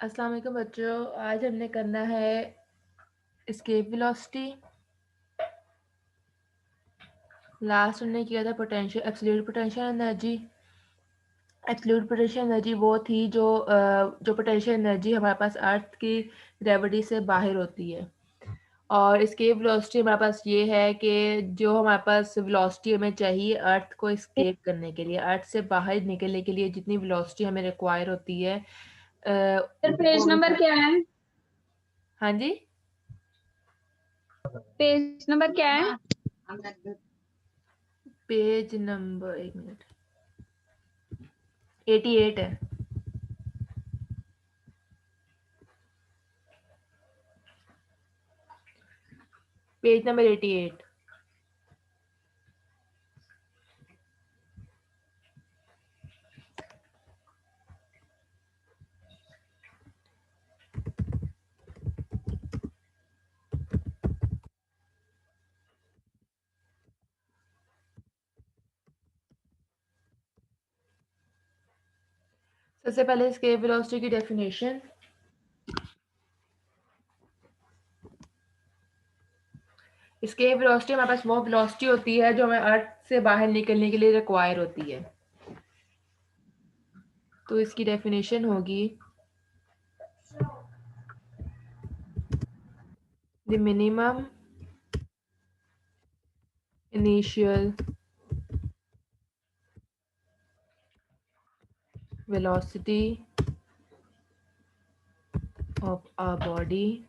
अस्सलाम वालेकुम बच्चों, आज हमने करना है एस्केप वेलोसिटी। लास्ट हमने किया था potential absolute potential energy. Absolute potential energy वो थी जो पोटेंशियल एनर्जी हमारे पास अर्थ की ग्रेविटी से बाहर होती है। और एस्केप वेलोसिटी हमारे पास ये है कि जो हमारे पास वेलोसिटी हमें चाहिए अर्थ को एस्केप करने के लिए, अर्थ से बाहर निकलने के लिए जितनी वेलोसिटी हमें रिक्वायर होती है सर पेज वो नंबर क्या है? हाँ जी, पेज नंबर क्या है? पेज नंबर एक मिनट 88 है। Page number 88। सबसे पहले एस्केप वेलोसिटी की डेफिनेशन। एस्केप वेलोसिटी हमारे पास वो वेलोसिटी होती है जो हमें अर्थ से बाहर निकलने के लिए रिक्वायर होती है। तो इसकी डेफिनेशन होगी the minimum initial velocity of a body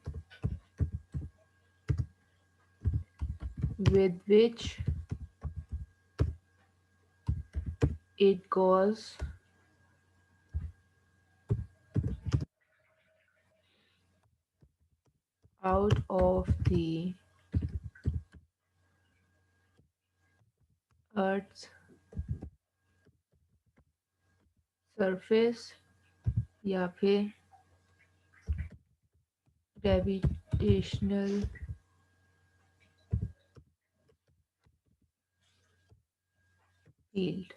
with which it goes out of the earth's surface या फिर gravitational field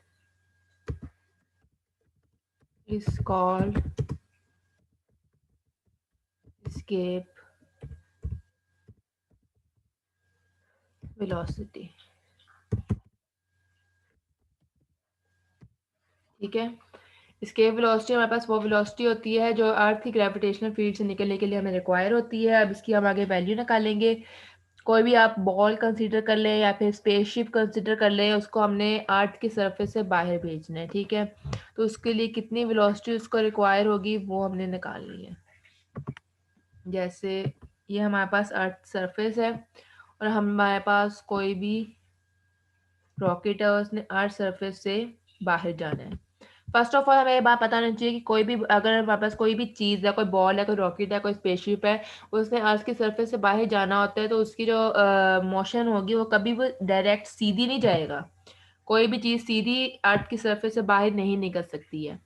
is called escape velocity। ठीक है, एस्केप वेलोसिटी हमारे पास वो वेलोसिटी होती है जो अर्थ की ग्रेविटेशनल फील्ड से निकलने के लिए हमें रिक्वायर होती है। अब इसकी हम आगे वैल्यू निकालेंगे। कोई भी आप बॉल कंसीडर कर लें या फिर स्पेसशिप कंसीडर कर लें, उसको हमने अर्थ की सरफेस से बाहर भेजना है। ठीक है, तो उसके लिए कितनी वेलोसिटी उसको रिक्वायर होगी वो हमने निकालनी है। जैसे ये हमारे पास अर्थ सरफेस है और हमारे पास कोई भी रॉकेट है, उसने अर्थ सरफेस से बाहर जाना है। फर्स्ट ऑफ ऑल हमें ये बात पता होनी चाहिए कि कोई भी अगर हमारे पास कोई भी चीज़ है, कोई बॉल है, कोई रॉकेट है, कोई स्पेसशिप है, उसने अर्थ की सरफेस से बाहर जाना होता है तो उसकी जो मोशन होगी वो कभी भी डायरेक्ट सीधी नहीं जाएगा। कोई भी चीज़ सीधी अर्थ की सरफेस से बाहर नहीं निकल सकती है।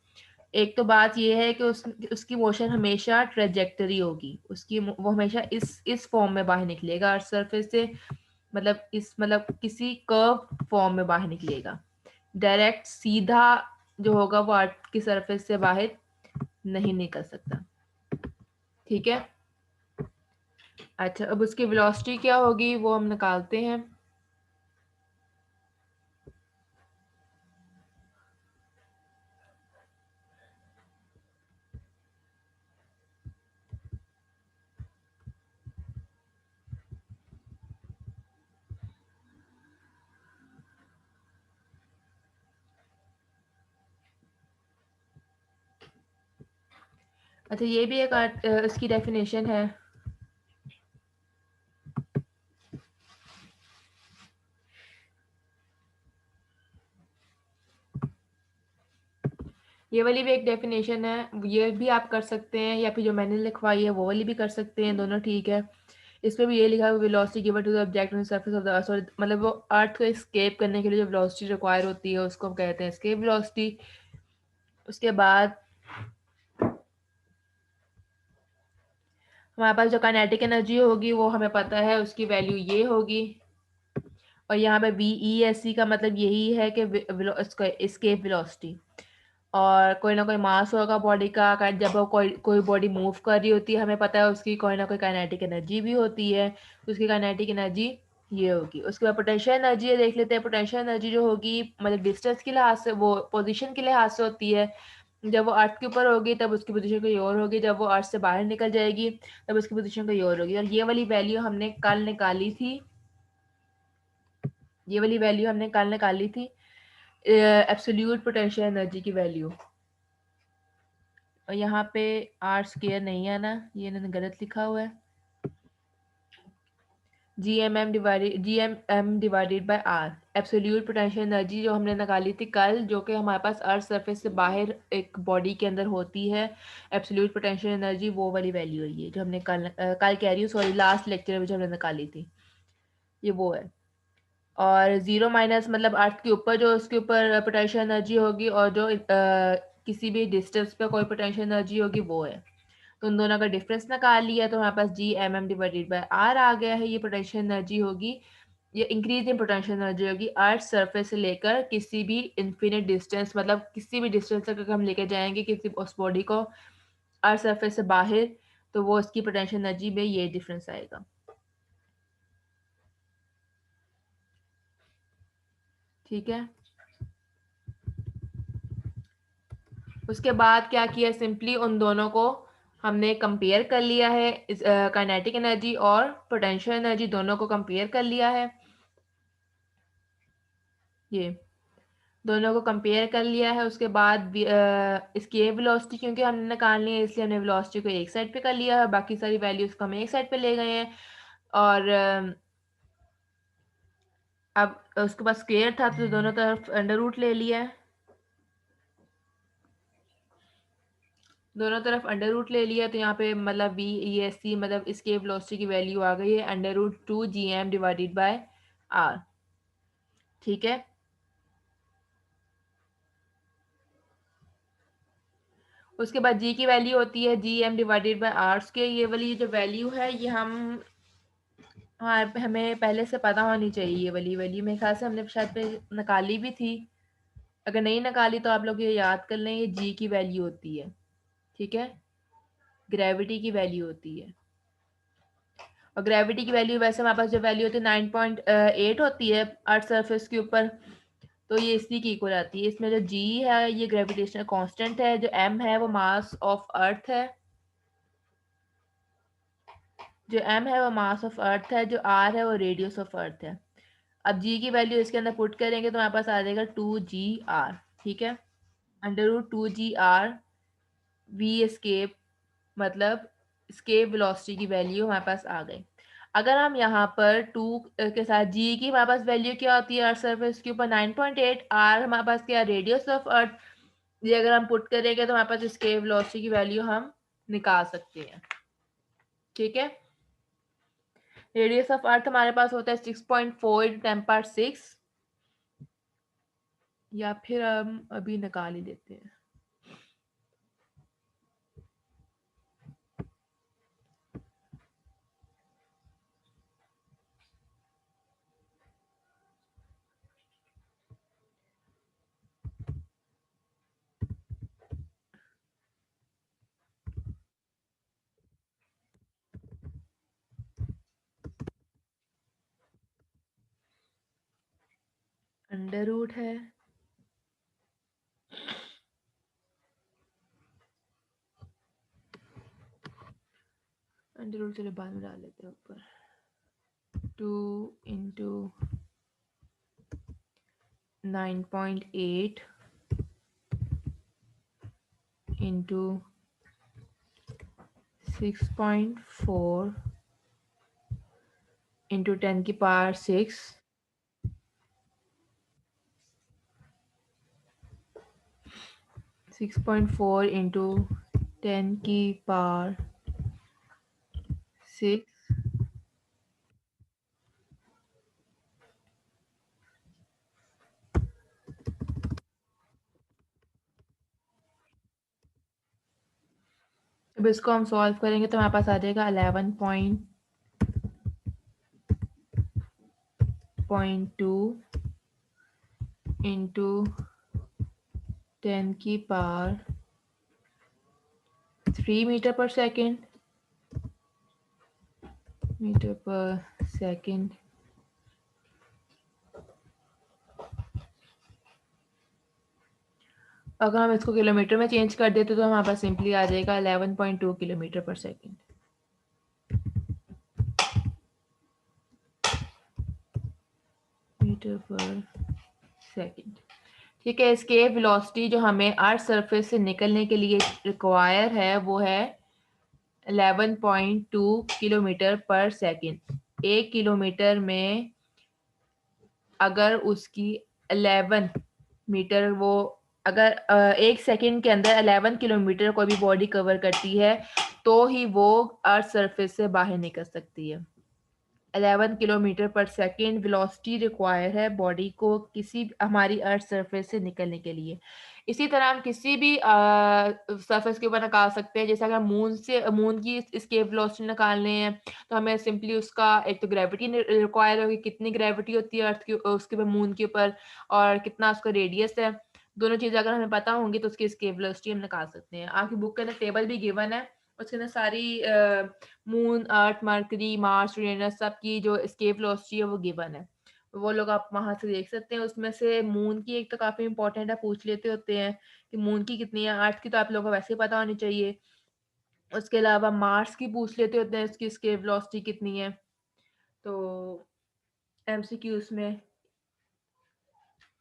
एक तो बात ये है कि उसकी मोशन हमेशा ट्रेजेक्टरी होगी, उसकी वो हमेशा इस फॉर्म में बाहर निकलेगा अर्थ सरफेस से, मतलब किसी कर्व फॉर्म में बाहर निकलेगा। डायरेक्ट सीधा जो होगा वो अर्थ की सरफेस से बाहर नहीं निकल सकता। ठीक है, अच्छा अब उसकी वेलोसिटी क्या होगी वो हम निकालते हैं। अच्छा ये भी एक इसकी डेफिनेशन है। ये वाली भी एक डेफिनेशन है, ये भी आप कर सकते हैं या फिर जो मैंने लिखवाई है वो वाली भी कर सकते हैं, दोनों ठीक है। इसमें भी ये लिखा है velocity given to the object on the surface of the earth, मतलब वो अर्थ को एस्केप करने के लिए जो वेलोसिटी रिक्वायर होती है उसको हम कहते हैं एस्केप वेलोसिटी। उसके बाद हमारे पास जो काइनेटिक एनर्जी होगी वो हमें पता है, उसकी वैल्यू ये होगी। और यहाँ पे वी ई एस सी का मतलब यही है कि इसका एस्केप वेलोसिटी। और कोई ना कोई मास होगा बॉडी का, जब वो कोई बॉडी मूव कर रही होती है हमें पता है उसकी कोई ना कोई काइनेटिक एनर्जी भी होती है, उसकी काइनेटिक एनर्जी ये होगी। उसके बाद पोटेंशियल एनर्जी देख लेते हैं। पोटेंशियल एनर्जी जो होगी मतलब डिस्टेंस के लिहाज से, वो पोजीशन के लिहाज से होती है। जब वो अर्थ के ऊपर होगी तब उसकी पोजीशन कोई और होगी, जब वो अर्थ से बाहर निकल जाएगी तब उसकी पोजीशन कोई और होगी। और ये वाली वैल्यू हमने कल निकाली थी, ये वाली वैल्यू हमने कल निकाली थी एब्सोल्यूट पोटेंशियल एनर्जी की वैल्यू। और यहाँ पे आर स्क्वायर नहीं है ना, ये इन्होंने गलत लिखा हुआ है। G M M divided by R, absolute potential energy जो हमने निकाली थी कल, जो कि हमारे पास अर्थ सरफेस से बाहर एक बॉडी के अंदर होती है, एब्सोल्यूट पोटेंशियल एनर्जी वो वाली वैल्यू है ये जो हमने कल कह रही हूँ, सॉरी लास्ट लेक्चर में जो हमने निकाली थी, ये वो है। और जीरो माइनस मतलब अर्थ के ऊपर जो उसके ऊपर पोटेंशियल एनर्जी होगी, और जो किसी भी डिस्टेंस पे कोई पोटेंशियल एनर्जी होगी वो है। तो उन दोनों का डिफरेंस निकाल लिया तो हमारे पास G M M divided by R आ गया है। ये पोटेंशियल एनर्जी होगी, ये इंक्रीज इन पोटेंशियल एनर्जी होगी अर्थ सरफेस से लेकर किसी भी इन्फिनिट डिस्टेंस, मतलब किसी भी डिस्टेंस तक अगर हम लेके जाएंगे किसी उस बॉडी को अर्थ सरफेस से बाहर, तो वो इसकी पोटेंशियल एनर्जी में ये डिफरेंस आएगा। ठीक है, उसके बाद क्या किया, सिंपली उन दोनों को हमने कंपेयर कर लिया है, काइनेटिक एनर्जी और पोटेंशियल एनर्जी दोनों को कंपेयर कर लिया है। ये दोनों को कंपेयर कर लिया है। उसके बाद इसकी वेलोसिटी क्योंकि हमने निकालनी है इसलिए हमने वेलोसिटी को एक साइड पे कर लिया है, बाकी सारी वैल्यूज को हम एक साइड पे ले गए हैं। और अब उसके बाद स्क्वायर था तो दोनों तरफ अंडर रूट ले लिया है, दोनों तरफ अंडर रूट ले लिया, तो यहाँ पे मतलब वी ई एस सी मतलब इसके वेलोसिटी की वैल्यू आ गई है under root 2 G M divided by R. ठीक है, उसके बाद जी की वैल्यू होती है G M divided by R के। ये वाली जो वैल्यू है ये हाँ हमें पहले से पता होनी चाहिए। ये वाली वैल्यू मेरे ख्याल से हमने शायद पे निकाली भी थी, अगर नहीं निकाली तो आप लोग ये याद कर लें, ये जी की वैल्यू होती है। ठीक है, ग्रेविटी की वैल्यू होती है। और ग्रेविटी की वैल्यू वैसे हमारे पास जो वैल्यू होती है 9.8 होती है अर्थ सरफेस के ऊपर, तो ये इसी की इक्वल आती है। इसमें जो जी है ये ग्रेविटेशनल कांस्टेंट है, जो एम है वो मास ऑफ अर्थ है, जो एम है वो मास ऑफ अर्थ है, जो आर है वो रेडियस ऑफ अर्थ है। अब जी की वैल्यू इसके अंदर पुट करेंगे तो हमारे पास आ जाएगा 2 GR। ठीक है, under root 2 GR V escape मतलब स्केप वेलोसिटी की वैल्यू हमारे पास आ गई। अगर हम यहाँ पर 2 के साथ जी की हमारे पास वैल्यू क्या होती है अर्थ सरफेस के ऊपर 9.8, आर हमारे पास क्या रेडियस ऑफ अर्थ, ये अगर हम पुट करेंगे तो हमारे पास स्केप वेलोसिटी की वैल्यू हम निकाल सकते हैं। ठीक है, रेडियस ऑफ अर्थ हमारे पास होता है 6.4 × 10⁶, या फिर हम अभी निकाल ही लेते हैं। अंडर रूट है, अंडर रूट चलो बाद में डाल लेते हैं ऊपर, 2 × 9.8 into 6.4 into 10⁶, 6.4 into 10⁶, अब इसको हम सॉल्व करेंगे तो हमारे पास आ जाएगा 11.2 into 10 की पावर 3 मीटर पर सेकेंड, मीटर पर सेकेंड। अगर हम इसको किलोमीटर में चेंज कर देते तो हमारे पास सिंपली आ जाएगा 11.2 किलोमीटर पर सेकेंड। मीटर पर सेकेंड। ठीक है, एस्केप वेलोसिटी जो हमें अर्थ सरफेस से निकलने के लिए रिक्वायर है वो है 11.2 किलोमीटर पर सेकेंड। 1 किलोमीटर में अगर उसकी 11 मीटर वो अगर 1 सेकेंड के अंदर 11 किलोमीटर कोई भी बॉडी कवर करती है तो ही वो अर्थ सरफेस से बाहर निकल सकती है। 11 किलोमीटर पर सेकेंड वेलोसिटी रिक्वायर है बॉडी को किसी हमारी अर्थ सरफेस से निकलने के लिए। इसी तरह हम किसी भी सरफेस के ऊपर निकाल सकते हैं। जैसे अगर मून की एस्केप वेलोसिटी निकालने हैं तो हमें सिंपली उसका एक तो ग्रेविटी रिक्वायर होगी, कितनी ग्रेविटी होती है अर्थ की उसके ऊपर मून के ऊपर, और कितना उसका रेडियस है। दोनों चीज़ें अगर हमें पता होंगी तो उसकी एस्केप वेलोसिटी हम निकाल सकते हैं। आपकी बुक के अंदर टेबल भी गिवन है, उसके अंदर सारी मून, अर्थ, मरकरी, मार्स, यूरेनस सब की जो एस्केप वेलोसिटी है वो गिवन है। वो लोग आप वहां से देख सकते हैं। उसमें से मून की एक तो काफी इंपॉर्टेंट है, पूछ लेते होते हैं कि मून की कितनी है। अर्थ की तो आप लोगों को वैसे ही पता होनी चाहिए। उसके अलावा मार्स की पूछ लेते होते हैं इसकी एस्केप वेलोसिटी कितनी है। तो एमसीक्यूज में।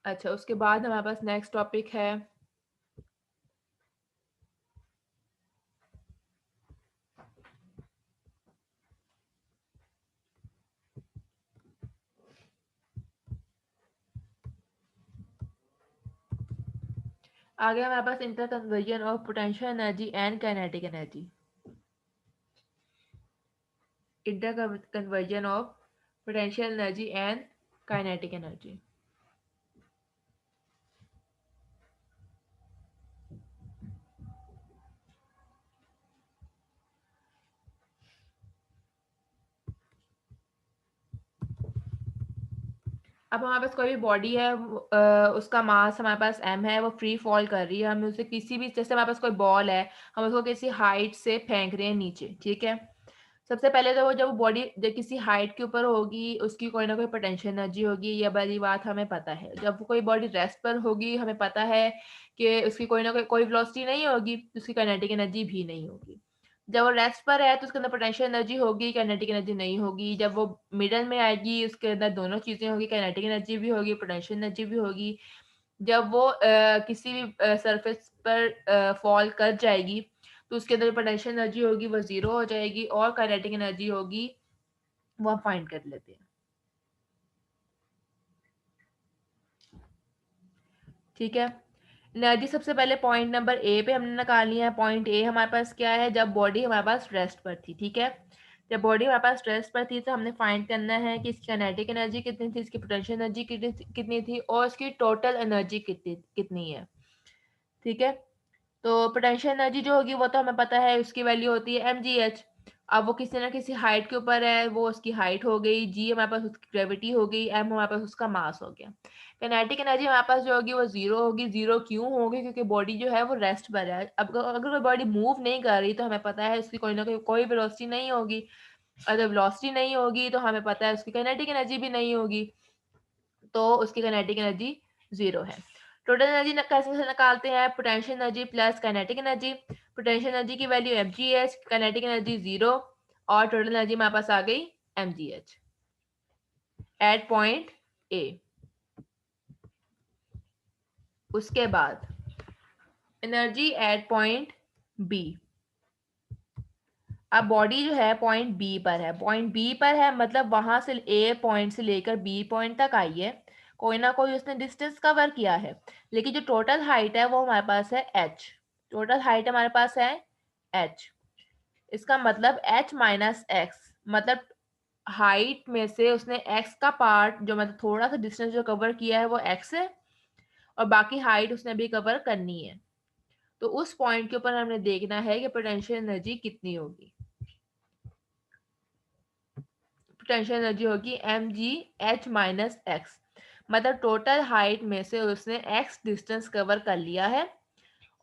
अच्छा, उसके बाद हमारे पास नेक्स्ट टॉपिक है आगे हमारे पास interconversion of potential energy and kinetic energy. Interconversion of potential energy and kinetic energy. अब हमारे पास कोई भी बॉडी है, उसका मास हमारे पास m है, वो फ्री फॉल कर रही है। हम उसे किसी भी, जैसे हमारे पास कोई बॉल है, हम उसको किसी हाइट से फेंक रहे हैं नीचे, ठीक है। सबसे पहले तो वो जब बॉडी जब किसी हाइट के ऊपर होगी उसकी कोई ना कोई पोटेंशियल एनर्जी होगी, ये वाली बात हमें पता है। जब कोई बॉडी रेस्ट पर होगी हमें पता है कि उसकी कोई ना कोई वेलोसिटी नहीं होगी, उसकी काइनेटिक एनर्जी भी नहीं होगी। जब वो रेस्ट पर है तो उसके अंदर पोटेंशियल एनर्जी होगी, काइनेटिक एनर्जी नहीं होगी। जब वो मिडल में आएगी उसके अंदर दोनों चीजें होगी, काइनेटिक एनर्जी भी होगी, पोटेंशियल एनर्जी भी होगी। जब वो किसी भी सरफेस पर फॉल कर जाएगी तो उसके अंदर पोटेंशियल एनर्जी होगी वो जीरो हो जाएगी, और काइनेटिक एनर्जी होगी वो हम फाइंड कर लेते हैं। ठीक है, एनर्जी सबसे पहले पॉइंट नंबर ए पे हमने निकालनी है। पॉइंट ए हमारे पास क्या है, जब बॉडी हमारे पास रेस्ट पर थी, ठीक है। जब बॉडी हमारे पास रेस्ट पर थी तो हमने फाइंड करना है कि इसकी काइनेटिक एनर्जी कितनी थी, इसकी पोटेंशियल एनर्जी कितनी थी, और इसकी टोटल एनर्जी कितनी कितनी है, ठीक है। तो पोटेंशियल एनर्जी जो होगी वो तो हमें पता है, उसकी वैल्यू होती है mgh। अब वो किसी ना किसी हाइट के ऊपर है, वो उसकी हाइट हो गई, g हमारे पास उसकी ग्रेविटी हो गई, m हमारे पास उसका मास हो गया। काइनेटिक एनर्जी हमारे पास जो होगी वो जीरो होगी। जीरो क्यों होगी, क्योंकि बॉडी जो है वो रेस्ट पर है। अब अगर कोई बॉडी मूव नहीं कर रही तो हमें पता है उसकी कोई ना कोई वेलोसिटी नहीं होगी। अगर वेलोसिटी नहीं होगी तो हमें पता है उसकी काइनेटिक एनर्जी भी नहीं होगी, तो उसकी काइनेटिक एनर्जी जीरो है। टोटल एनर्जी कैसे से निकालते हैं, potential energy plus kinetic energy. Potential energy की value mgh, kinetic energy zero, और टोटल एनर्जी हमारे पास आ गई mgh एट पॉइंट ए। उसके बाद एनर्जी एट पॉइंट बी। अब बॉडी जो है पॉइंट बी पर है, पॉइंट बी पर है मतलब वहां से ए पॉइंट से लेकर बी पॉइंट तक आई है, कोई ना कोई उसने डिस्टेंस कवर किया है। लेकिन जो टोटल हाइट है वो हमारे पास है h। टोटल हाइट हमारे पास है h। इसका मतलब h माइनस एक्स, मतलब हाइट में से उसने x का पार्ट जो मतलब थोड़ा सा डिस्टेंस जो कवर किया है वो x है, और बाकी हाइट उसने भी कवर करनी है। तो उस पॉइंट के ऊपर हमने देखना है कि पोटेंशियल एनर्जी कितनी होगी। पोटेंशियल एनर्जी होगी mgh माइनस एक्स। मतलब टोटल हाइट में से उसने x डिस्टेंस कवर कर लिया है,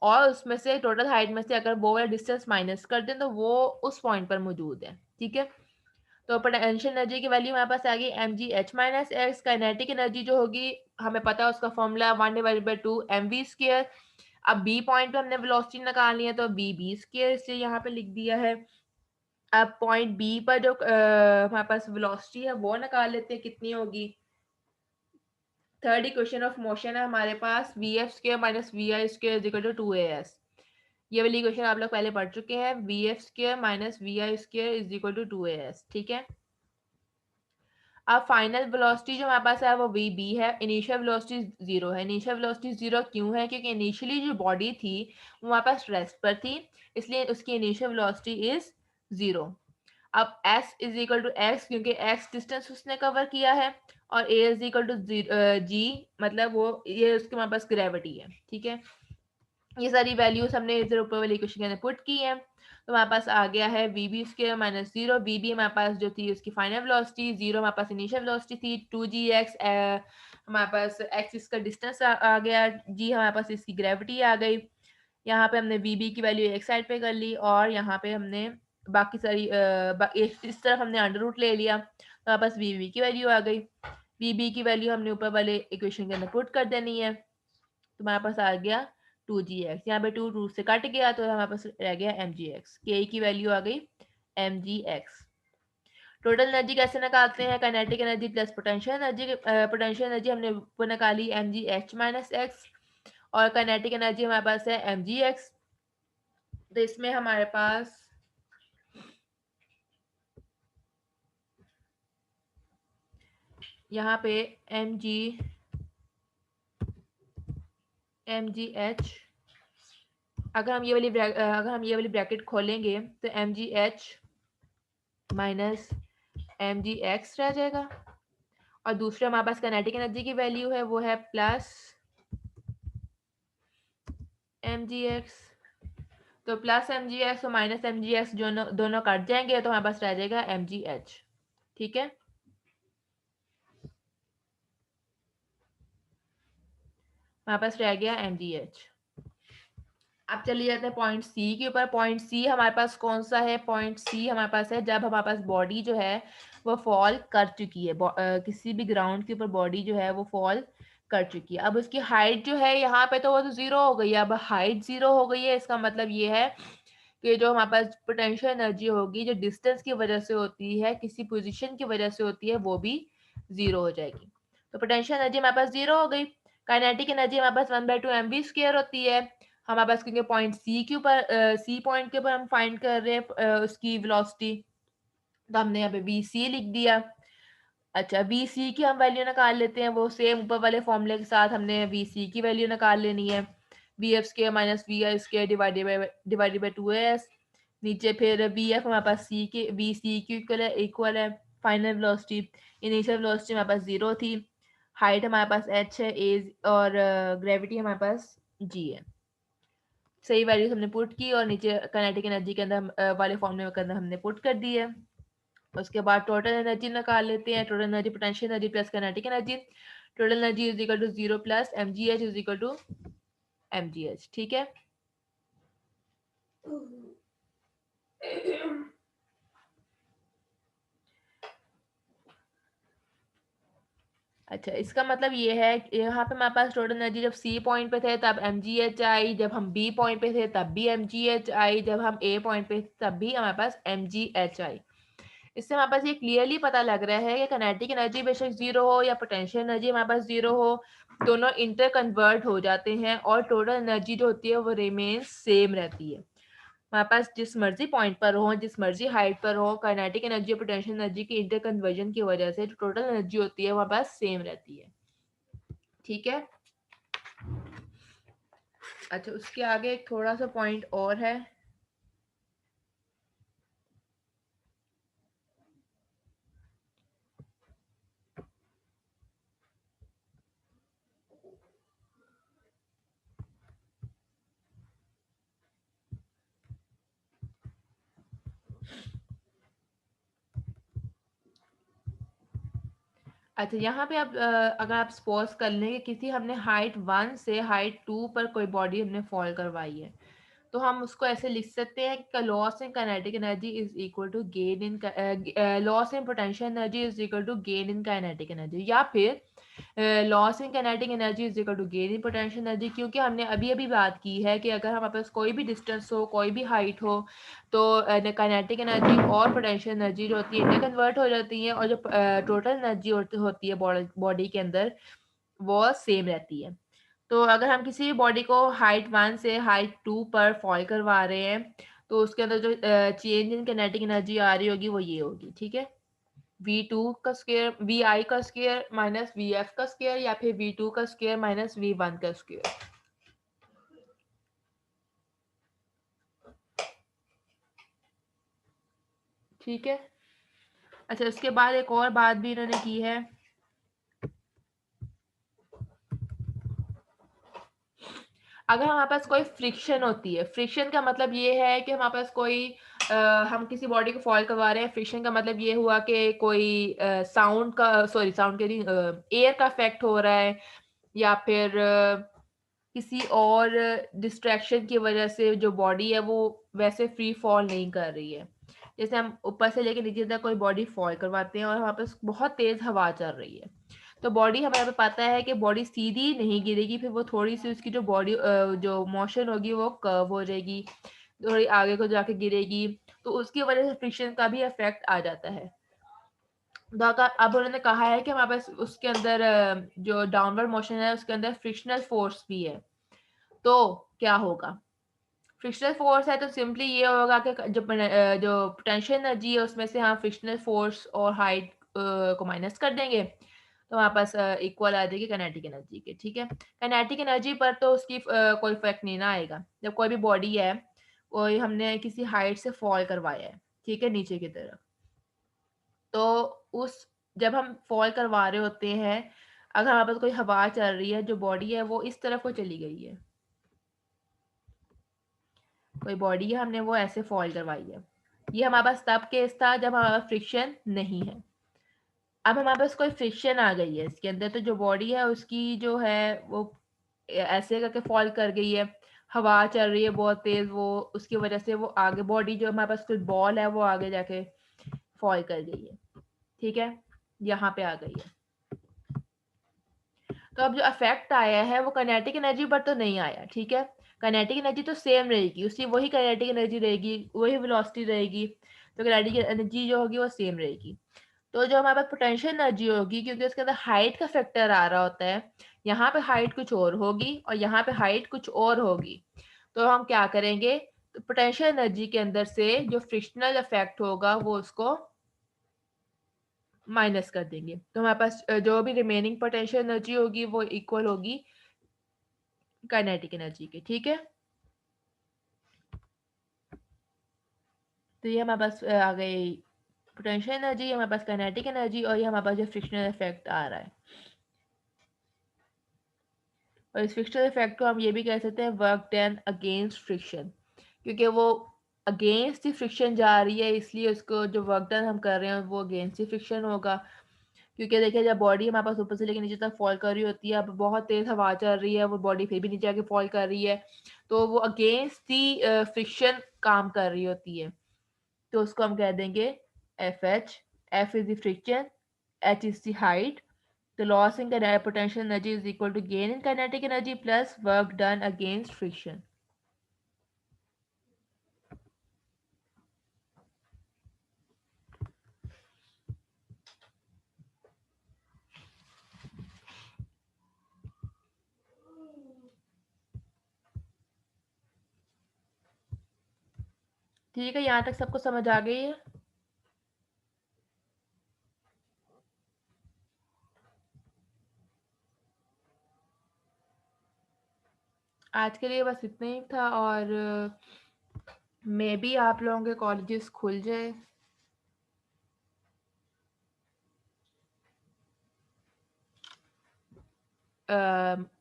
और उसमें से टोटल हाइट में से अगर वो वाला डिस्टेंस माइनस कर दें तो वो उस पॉइंट पर मौजूद है। ठीक है, तो पोटेंशियल एनर्जी की वैल्यू हमारे पास आ गई M G H minus X. Kinetic energy जो होगी हमें पता है उसका फॉर्मूला 1/2 एम वी स्क्र। अब बी पॉइंट पे हमने वेलोसिटी निकालनी है तो बी स्क्र, इसलिए यहाँ पे लिख दिया है। अब पॉइंट बी पर जो हमारे पास वेलोसिटी है वो निकाल लेते हैं, कितनी होगी। थर्ड इक्वेशन ऑफ मोशन है हमारे पास V F square minus V I square is equal to 2as। ये वाली इक्वेशन आप लोग पहले पढ़ चुके हैं, V F square minus V I square is equal to 2as। ठीक है, अब फाइनल वेलोसिटी जो हमारे पास है वो वी बी है, इनिशियल वेलोसिटी जीरो है। इनिशियल वेलोसिटी जीरो क्यों है, क्योंकि इनिशियली जो बॉडी थी वो हमारे पास रेस्ट पर थी, इसलिए उसकी इनिशियल वेलोसिटी इज जीरो। अब s is equal to X, क्योंकि x डिस्टेंस उसने कवर किया है, और a is equal to G, मतलब वो ये उसके हमारे पास ग्रेविटी है। ठीक है, ये सारी वैल्यूज हमने इधर ऊपर वाली इक्वेशन के अंदर पुट की है, तो हमारे पास आ गया है V B square minus zero. V B हमारे पास जो थी उसकी फाइनल वेलोसिटी, जीरो हमारे पास इनिशियल वेलोसिटी थी, 2gx हमारे पास x इसका डिस्टेंस आ गया, g हमारे पास इसकी ग्रेविटी आ गई। यहाँ पे हमने वी बी की वैल्यू एक साइड पे कर ली, और यहाँ पे हमने बाकी सारी इस तरफ हमने अंडर रूट ले लिया, तो हमारे पास वी बी की वैल्यू आ गई। वी बी की वैल्यू हमने ऊपर वाले इक्वेशन के अंदर पुट कर देनी है, तो हमारे पास आ गया 2gx। यहाँ पे 2 से कट गया तो हमारे पास रह गया mgx। के की वैल्यू आ गई mgx। टोटल एनर्जी कैसे निकालते हैं, kinetic energy plus potential energy. Potential energy हमने ऊपर निकाली mgh माइनस एक्स, और काइनेटिक एनर्जी हमारे पास है mgx। तो इसमें हमारे पास यहाँ पे mgh, अगर हम ये वाली ब्रैकेट खोलेंगे तो mgh माइनस mgx रह जाएगा, और दूसरा हमारे पास काइनेटिक एनर्जी की वैल्यू है वो है प्लस mgx। तो प्लस mgx और माइनस mgx दोनों कट जाएंगे, तो हमारे पास रह जाएगा mgh। ठीक है, हमारे पास रह गया mgh। अब चलिए जाते हैं पॉइंट सी के ऊपर। पॉइंट सी हमारे पास कौन सा है, पॉइंट सी हमारे पास है जब हमारे पास बॉडी जो है वो फॉल कर चुकी है, किसी भी ग्राउंड के ऊपर बॉडी जो है वो फॉल कर चुकी है। अब उसकी हाइट जो है यहाँ पे तो वो तो जीरो हो गई है, अब हाइट जीरो हो गई है, इसका मतलब ये है कि जो हमारे पास पोटेंशियल एनर्जी होगी जो डिस्टेंस की वजह से होती है, किसी पोजीशन की वजह से होती है, वो भी जीरो हो जाएगी। तो पोटेंशियल एनर्जी हमारे पास जीरो हो गई। काइनेटिक एनर्जी हमारे पास 1/2 mv स्क्वायर होती है हमारे पास, क्योंकि पॉइंट सी के ऊपर सी पॉइंट के ऊपर हम फाइंड कर रहे हैं उसकी वेलोसिटी, तो हमने यहाँ पे वी सी लिख दिया। अच्छा, वी सी की हम वैल्यू निकाल लेते हैं, वो सेम ऊपर वाले फॉर्मूले के साथ हमने वी सी की वैल्यू निकाल लेनी है। V F square minus V I square divided by 2as। नीचे फिर वी एफ हमारे पास सी के वी सी की इक्वल है फाइनल वेलोसिटी। इनिशियल वेलोसिटी हमारे पास जीरो थी, हाइट हमारे पास एच है, एज और ग्रेविटी हमारे पास जी है। सही वैल्यूज हमने पुट की और नीचे काइनेटिक एनर्जी के अंदर वाले फॉर्मूले के अंदर हमने पुट कर दी है। उसके बाद टोटल एनर्जी निकाल लेते हैं, total energy potential energy plus kinetic energy. Total energy is equal to zero plus mgh is equal to mgh। ठीक है, अच्छा इसका मतलब ये है कि यहाँ पे हमारे पास टोटल एनर्जी जब सी पॉइंट पे थे तब mgh आई, जब हम बी पॉइंट पे थे तब भी mgh आई, जब हम ए पॉइंट पे थे तब भी हमारे पास mgh आई। इससे हमारे पास ये क्लियरली पता लग रहा है कि काइनेटिक एनर्जी बेशक जीरो हो या पोटेंशियल एनर्जी हमारे पास जीरो हो, दोनों इंटर कन्वर्ट हो जाते हैं और टोटल एनर्जी जो होती है वो रिमेन सेम रहती है। हमारे पास जिस मर्जी पॉइंट पर हो, जिस मर्जी हाइट पर हो, काइनेटिक एनर्जी और पोटेंशियल एनर्जी की इंटर कन्वर्जन की वजह से जो टोटल एनर्जी होती है वो हमारे पास सेम रहती है। ठीक है, अच्छा उसके आगे एक थोड़ा सा पॉइंट और है। अच्छा, यहाँ पे आप अगर आप सपोज कर लें कि किसी हमने हाइट 1 से हाइट 2 पर कोई बॉडी हमने फॉल करवाई है, तो हम उसको ऐसे लिख सकते हैं कि loss in kinetic energy is equal to gain in loss in potential energy is equal to gain in kinetic energy, या फिर loss in kinetic energy is equal to gain in potential energy. क्योंकि हमने अभी अभी बात की है कि अगर हमारे पास कोई भी डिस्टेंस हो, कोई भी हाइट हो, तो काइनेटिक एनर्जी और पोटेंशियल एनर्जी जो होती है इनमें कन्वर्ट हो जाती है, और जो टोटल एनर्जी होती है बॉडी के अंदर वो सेम रहती है। तो अगर हम किसी भी बॉडी को हाइट 1 से हाइट 2 पर फॉल करवा रहे हैं, तो उसके अंदर जो चेंज इन काइनेटिक एनर्जी आ रही होगी वो ये होगी, ठीक है। V2 का स्क्वायर Vi का स्क्वायर माइनस Vf का स्क्वायर, या फिर V2 का स्क्वायर माइनस V1 का स्क्वायर, ठीक है। अच्छा, उसके बाद एक और बात भी इन्होंने की है, अगर हमारे पास कोई फ्रिक्शन होती है, फ्रिक्शन का मतलब ये है कि हमारे पास कोई हम किसी बॉडी को फॉल करवा रहे हैं, फ्रिक्शन का मतलब ये हुआ कि कोई साउंड का, सॉरी साउंड के नहीं, एयर का इफेक्ट हो रहा है, या फिर किसी और डिस्ट्रैक्शन की वजह से जो बॉडी है वो वैसे फ्री फॉल नहीं कर रही है। जैसे हम ऊपर से लेके नीचे तक कोई बॉडी फॉल करवाते हैं और वहाँ पे बहुत तेज हवा चल रही है, तो बॉडी हमें पे पता है कि बॉडी सीधी नहीं गिरेगी, फिर वो थोड़ी सी उसकी जो बॉडी जो मोशन होगी वो कर्व हो जाएगी, थोड़ी आगे को जाके गिरेगी, तो उसकी वजह से फ्रिक्शन का भी इफेक्ट आ जाता है। तो अब उन्होंने कहा है कि हमारे पास उसके अंदर जो डाउनवर्ड मोशन है उसके अंदर फ्रिक्शनल फोर्स भी है, तो क्या होगा? फ्रिक्शनल फोर्स है तो सिंपली ये होगा कि जो पोटेंशियल एनर्जी है उसमें से हम फ्रिक्शनल फोर्स और हाइट को माइनस कर देंगे, तो हमारे पास इक्वल आ जाएगी काइनेटिक एनर्जी के, ठीक है। काइनेटिक एनर्जी पर तो उसकी कोई इफेक्ट नहीं ना आएगा। जब कोई भी बॉडी है, कोई हमने किसी हाइट से फॉल करवाया है, ठीक है, नीचे की तरफ, तो उस जब हम फॉल करवा रहे होते हैं, अगर हमारे पास कोई हवा चल रही है, जो बॉडी है वो इस तरफ को चली गई है, कोई बॉडी है हमने वो ऐसे फॉल करवाई है, ये हमारे पास तब केस था जब हमारे पास फ्रिक्शन नहीं है। अब हमारे पास कोई फ्रिक्शन आ गई है इसके अंदर, तो जो बॉडी है उसकी जो है वो ऐसे करके फॉल कर गई है, हवा चल रही है बहुत तेज, वो उसकी वजह से वो आगे बॉडी जो हमारे पास कोई बॉल है वो आगे जाके फॉल कर गई है, ठीक है, यहाँ पे आ गई है। तो अब जो इफेक्ट आया है वो काइनेटिक एनर्जी पर तो नहीं आया, ठीक है। काइनेटिक एनर्जी तो सेम रहेगी, उसकी वही काइनेटिक एनर्जी रहेगी, वही वेलोसिटी रहेगी, तो काइनेटिक एनर्जी जो होगी वो सेम रहेगी। तो जो हमारे पास पोटेंशियल एनर्जी होगी, क्योंकि उसके अंदर हाइट का फैक्टर आ रहा होता है, यहाँ पे हाइट कुछ और होगी और यहाँ पे हाइट कुछ और होगी, तो हम क्या करेंगे, तो पोटेंशियल एनर्जी के अंदर से जो फ्रिक्शनल इफेक्ट होगा वो उसको माइनस कर देंगे, तो हमारे पास जो भी रिमेनिंग पोटेंशियल एनर्जी होगी वो इक्वल होगी काइनेटिक एनर्जी के, ठीक है। तो ये हमारे पास आ गई पोटेंशियल एनर्जी, हमारे पास काइनेटिक एनर्जी, और ये हमारे पास जो फ्रिक्शनल इफेक्ट आ रहा है, और इस फ्रिक्शनल इफेक्ट को हम ये भी कह सकते हैं वर्क डन अगेंस्ट फ्रिक्शन, क्योंकि वो अगेंस्ट ही फ्रिक्शन जा रही है, इसलिए उसको जो वर्क डन हम कर रहे हैं वो अगेंस्ट ही फ्रिक्शन होगा। क्योंकि देखिए जब बॉडी हमारे पास ऊपर से लेकर नीचे तक फॉल कर रही होती है, अब बहुत तेज हवा चल रही है, वो बॉडी फिर भी नीचे आके फॉल कर रही है, तो वो अगेंस्ट ही फ्रिक्शन काम कर रही होती है, तो उसको हम कह देंगे F H. F is the friction, H is the height, the loss in potential energy is equal to gain in kinetic energy plus work done against friction. ठीक है, यहाँ तक सबको समझ आ गई है? आज के लिए बस इतना ही था, और मे बी आप लोगों के कॉलेजेस खुल जाए,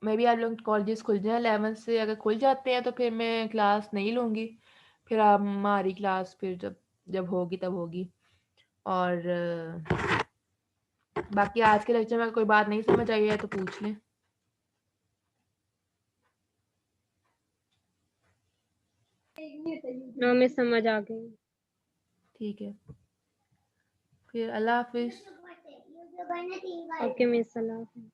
मे बी आप लोग कॉलेजेस खुल जाए 11 से, अगर खुल जाते हैं तो फिर मैं क्लास नहीं लूँगी, फिर आप हमारी क्लास फिर जब जब होगी तब होगी, और बाकी आज के लेक्चर में कोई बात नहीं समझ आई है तो पूछ लें। हमें समझ आ गई। ठीक है, फिर अल्लाह हाफिज़। ओके मिस, अल्लाह हाफिज़।